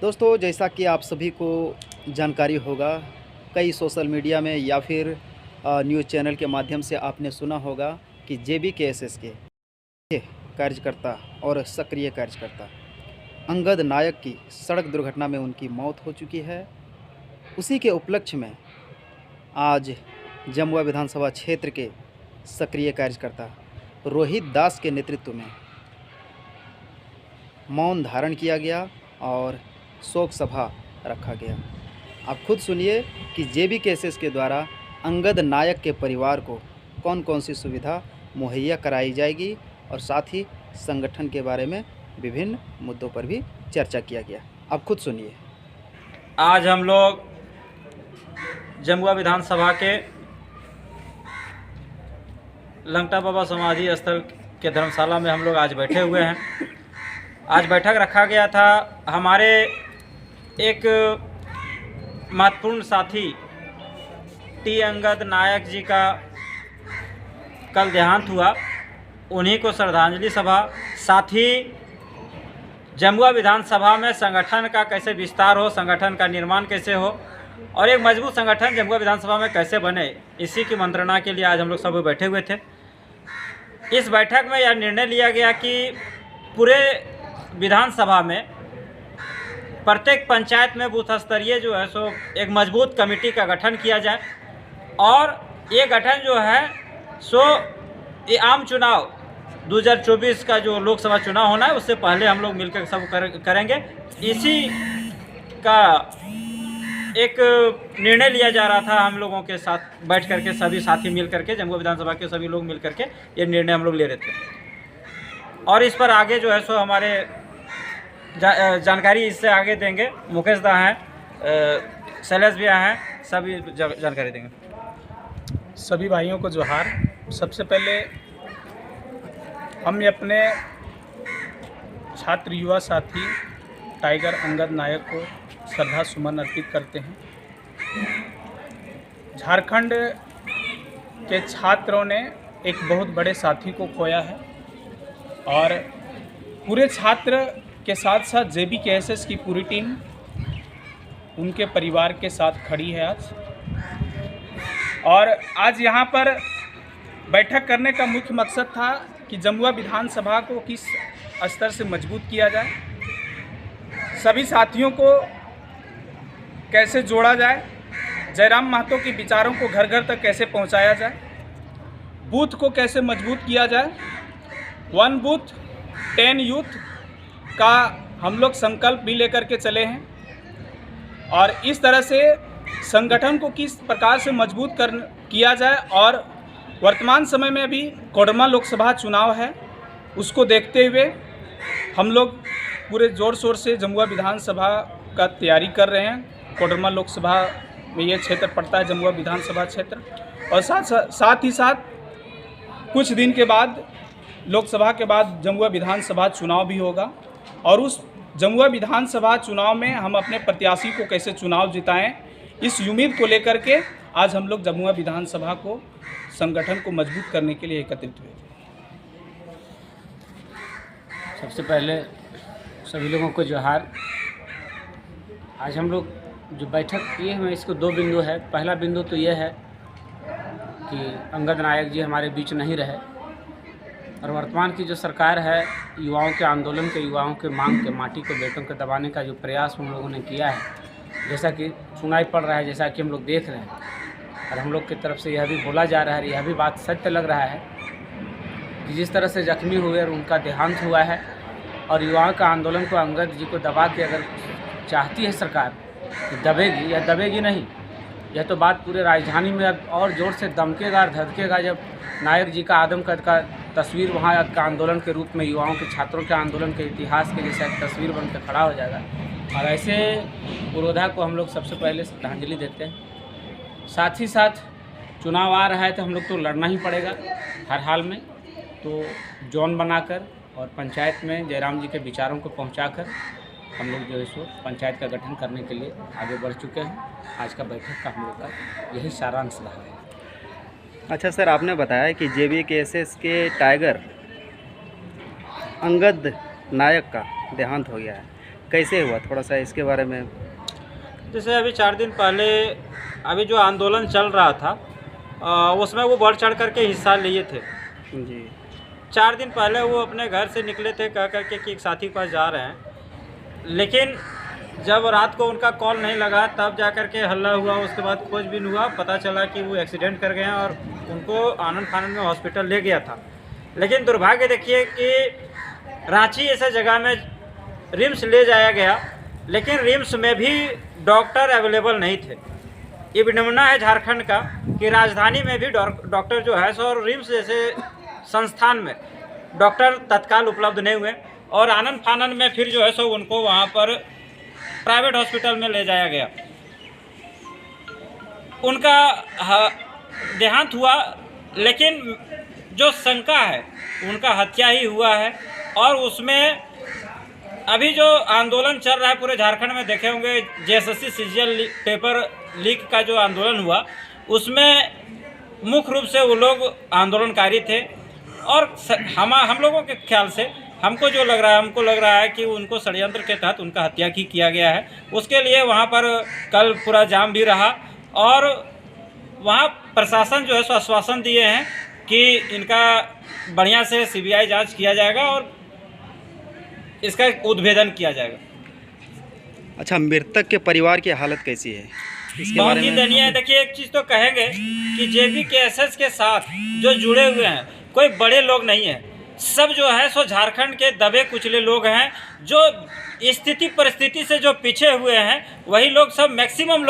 दोस्तों, जैसा कि आप सभी को जानकारी होगा, कई सोशल मीडिया में या फिर न्यूज़ चैनल के माध्यम से आपने सुना होगा कि जेबीकेएसएस के कार्यकर्ता और सक्रिय कार्यकर्ता अंगद नायक की सड़क दुर्घटना में उनकी मौत हो चुकी है। उसी के उपलक्ष्य में आज जमुआ विधानसभा क्षेत्र के सक्रिय कार्यकर्ता रोहित दास के नेतृत्व में मौन धारण किया गया और शोक सभा रखा गया। आप खुद सुनिए कि जेबीकेएसएस के द्वारा अंगद नायक के परिवार को कौन कौन सी सुविधा मुहैया कराई जाएगी और साथ ही संगठन के बारे में विभिन्न मुद्दों पर भी चर्चा किया गया। आप खुद सुनिए। आज हम लोग जमुआ विधानसभा के लंगटा बाबा समाधि स्थल के धर्मशाला में हम लोग आज बैठे हुए हैं। आज बैठक रखा गया था। हमारे एक महत्वपूर्ण साथी टी अंगद नायक जी का कल देहांत हुआ। उन्हीं को श्रद्धांजलि सभा, साथ ही जमुआ विधानसभा में संगठन का कैसे विस्तार हो, संगठन का निर्माण कैसे हो और एक मजबूत संगठन जमुआ विधानसभा में कैसे बने, इसी की मंत्रणा के लिए आज हम लोग सब बैठे हुए थे। इस बैठक में यह निर्णय लिया गया कि पूरे विधानसभा में प्रत्येक पंचायत में बूथ स्तरीय जो है सो एक मजबूत कमेटी का गठन किया जाए और ये गठन जो है सो ये आम चुनाव 2024 का जो लोकसभा चुनाव होना है उससे पहले हम लोग मिलकर सब करेंगे। इसी का एक निर्णय लिया जा रहा था। हम लोगों के साथ बैठ करके सभी साथी मिल करके, जमुआ विधानसभा के सभी लोग मिल करके ये निर्णय हम लोग ले रहे थे और इस पर आगे जो है सो हमारे जानकारी इससे आगे देंगे। मुकेश दा हैं, शैलेश भैया हैं, सभी जानकारी देंगे। सभी भाइयों को जोहार। सबसे पहले हम अपने छात्र युवा साथी टाइगर अंगद नायक को श्रद्धा सुमन अर्पित करते हैं। झारखंड के छात्रों ने एक बहुत बड़े साथी को खोया है और पूरे छात्र के साथ साथ जेबीकेएसएस की पूरी टीम उनके परिवार के साथ खड़ी है आज। और आज यहाँ पर बैठक करने का मुख्य मकसद था कि जमुआ विधानसभा को किस स्तर से मजबूत किया जाए, सभी साथियों को कैसे जोड़ा जाए, जयराम महतो के विचारों को घर घर तक कैसे पहुँचाया जाए, बूथ को कैसे मजबूत किया जाए, 1 बूथ 10 यूथ का हम लोग संकल्प भी लेकर के चले हैं और इस तरह से संगठन को किस प्रकार से मजबूत किया जाए। और वर्तमान समय में अभी कोडरमा लोकसभा चुनाव है, उसको देखते हुए हम लोग पूरे ज़ोर शोर से जमुआ विधानसभा का तैयारी कर रहे हैं। कोडरमा लोकसभा में ये क्षेत्र पड़ता है, जमुआ विधानसभा क्षेत्र, और साथ ही साथ कुछ दिन के बाद लोकसभा के बाद जमुआ विधानसभा चुनाव भी होगा और उस जमुआ विधानसभा चुनाव में हम अपने प्रत्याशी को कैसे चुनाव जिताएं, इस उम्मीद को लेकर के आज हम लोग जमुआ विधानसभा को, संगठन को मजबूत करने के लिए एकत्रित हुए थे। सबसे पहले सभी लोगों को जोहार। आज हम लोग जो बैठक किए हैं इसको 2 बिंदु है। पहला बिंदु तो ये है कि अंगद नायक जी हमारे बीच नहीं रहे और वर्तमान की जो सरकार है, युवाओं के आंदोलन के, युवाओं के मांग के, माटी को बेटों के दबाने का जो प्रयास हम लोगों ने किया है, जैसा कि सुनाई पड़ रहा है, जैसा कि हम लोग देख रहे हैं और हम लोग की तरफ से यह भी बोला जा रहा है, यह भी बात सत्य लग रहा है कि जिस तरह से जख्मी हुए और उनका देहांत हुआ है और युवाओं का आंदोलन को अंगद जी को दबा के अगर चाहती है सरकार कि दबेगी या दबेगी नहीं, यह तो बात पूरे राजधानी में अब और ज़ोर से दमकेगा और धधकेगा जब नायक जी का आदमकद का तस्वीर वहाँ का आंदोलन के रूप में, युवाओं के, छात्रों के आंदोलन के इतिहास के जैसा एक तस्वीर बनकर खड़ा हो जाएगा। और ऐसे पुरोधा को हम लोग सबसे पहले श्रद्धांजलि देते हैं। साथ ही साथ चुनाव आ रहा है तो हम लोग तो लड़ना ही पड़ेगा हर हाल में, तो जोन बनाकर और पंचायत में जयराम जी के विचारों को पहुंचाकर हम लोग जो है सो पंचायत का गठन करने के लिए आगे बढ़ चुके हैं। आज का बैठक का हम लोग का यही सारांश रहा है। अच्छा सर, आपने बताया कि जेबीकेएसएस के टाइगर अंगद नायक का देहांत हो गया है, कैसे हुआ, थोड़ा सा इसके बारे में। जैसे अभी 4 दिन पहले अभी जो आंदोलन चल रहा था उसमें वो बढ़ चढ़ करके हिस्सा लिए थे। जी। 4 दिन पहले वो अपने घर से निकले थे कह करके कि एक साथी के पास जा रहे हैं, लेकिन जब रात को उनका कॉल नहीं लगा तब जा कर के हल्ला हुआ। उसके बाद खोजबीन हुआ, पता चला कि वो एक्सीडेंट कर गए हैं और उनको आनंद फानंद में हॉस्पिटल ले गया था। लेकिन दुर्भाग्य देखिए कि रांची ऐसे जगह में रिम्स ले जाया गया, लेकिन रिम्स में भी डॉक्टर अवेलेबल नहीं थे। ये विडम्बना है झारखंड का कि राजधानी में भी डॉक्टर जो है सो, और रिम्स जैसे संस्थान में डॉक्टर तत्काल उपलब्ध नहीं हुए, और आनंद फानंद में फिर जो है सो उनको वहाँ पर प्राइवेट हॉस्पिटल में ले जाया गया। उनका देहांत हुआ, लेकिन जो शंका है उनका हत्या ही हुआ है। और उसमें अभी जो आंदोलन चल रहा है पूरे झारखंड में, देखे होंगे जेएसएससी सीजीएल पेपर लीक का जो आंदोलन हुआ, उसमें मुख्य रूप से वो लोग आंदोलनकारी थे। और हम लोगों के ख्याल से हमको लग रहा है कि उनको षड्यंत्र के तहत उनका हत्या किया गया है। उसके लिए वहाँ पर कल पूरा जाम भी रहा, और वहाँ प्रशासन जो है सो आश्वासन दिए हैं कि इनका बढ़िया से सीबीआई जांच किया जाएगा और इसका उद्भेदन किया जाएगा। अच्छा, मृतक के परिवार की हालत कैसी है, इसके बहुत बारे ही में। दयनीय है। देखिए, एक चीज़ तो कहेंगे कि जेबीकेएसएस के साथ जो जुड़े हुए हैं कोई बड़े लोग नहीं हैं, सब जो है सो झारखंड के दबे कुचले लोग हैं। जो स्थिति परिस्थिति से जो पीछे हुए हैं वही लोग, सब मैक्सिमम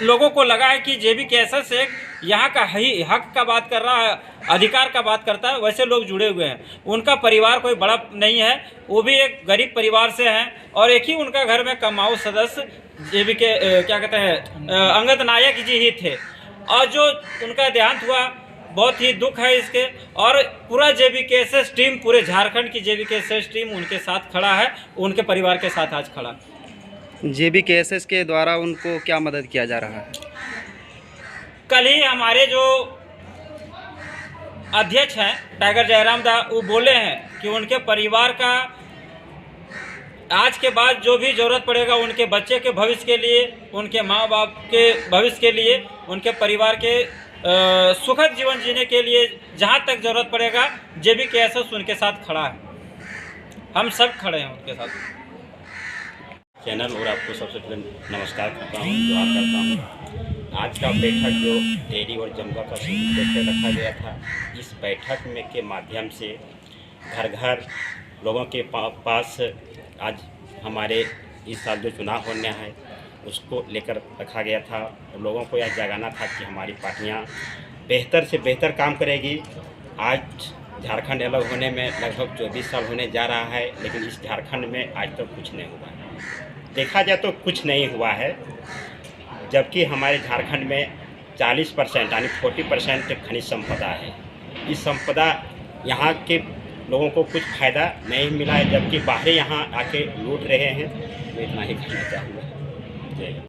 लोगों को लगा है कि जेबीकेएसएस एक यहाँ का ही हक का बात कर रहा है, अधिकार का बात करता है, वैसे लोग जुड़े हुए हैं। उनका परिवार कोई बड़ा नहीं है, वो भी एक गरीब परिवार से हैं, और एक ही उनका घर में कमाऊ सदस्य जेबीके क्या कहते हैं अंगद नायक जी ही थे। और जो उनका देहांत हुआ, बहुत ही दुख है इसके। और पूरा जेबीकेएसएस टीम, पूरे झारखंड की जेबीकेएसएस टीम उनके साथ खड़ा है, उनके परिवार के साथ आज खड़ा। जेबीकेएसएस के द्वारा उनको क्या मदद किया जा रहा है? कल ही हमारे जो अध्यक्ष हैं टाइगर जयराम दा, वो बोले हैं कि उनके परिवार का आज के बाद जो भी ज़रूरत पड़ेगा उनके बच्चे के भविष्य के लिए, उनके माँ बाप के भविष्य के लिए, उनके परिवार के सुखद जीवन जीने के लिए जहाँ तक ज़रूरत पड़ेगा जेबीकेएसएस उनके साथ खड़ा है। हम सब खड़े हैं उनके साथ। चैनल और आपको सबसे पहले नमस्कार करता हूँ, दुआ करता हूँ। आज का बैठक जो टेरी और जमगा का बैठक रखा गया था, इस बैठक में के माध्यम से घर घर लोगों के पास आज हमारे इस साल जो चुनाव होने हैं उसको लेकर रखा गया था। लोगों को यह जगाना था कि हमारी पार्टियाँ बेहतर से बेहतर काम करेगी। आज झारखंड अलग होने में लगभग 24 साल होने जा रहा है, लेकिन इस झारखंड में आज तक कुछ नहीं हुआ है। देखा जाए तो कुछ नहीं हुआ है, जबकि हमारे झारखंड में 40% यानी 40% खनिज संपदा है। इस संपदा यहाँ के लोगों को कुछ फ़ायदा नहीं मिला है, जबकि बाहरी यहाँ आके लूट रहे हैं। मैं इतना ही कहना चाहूँगा। जय।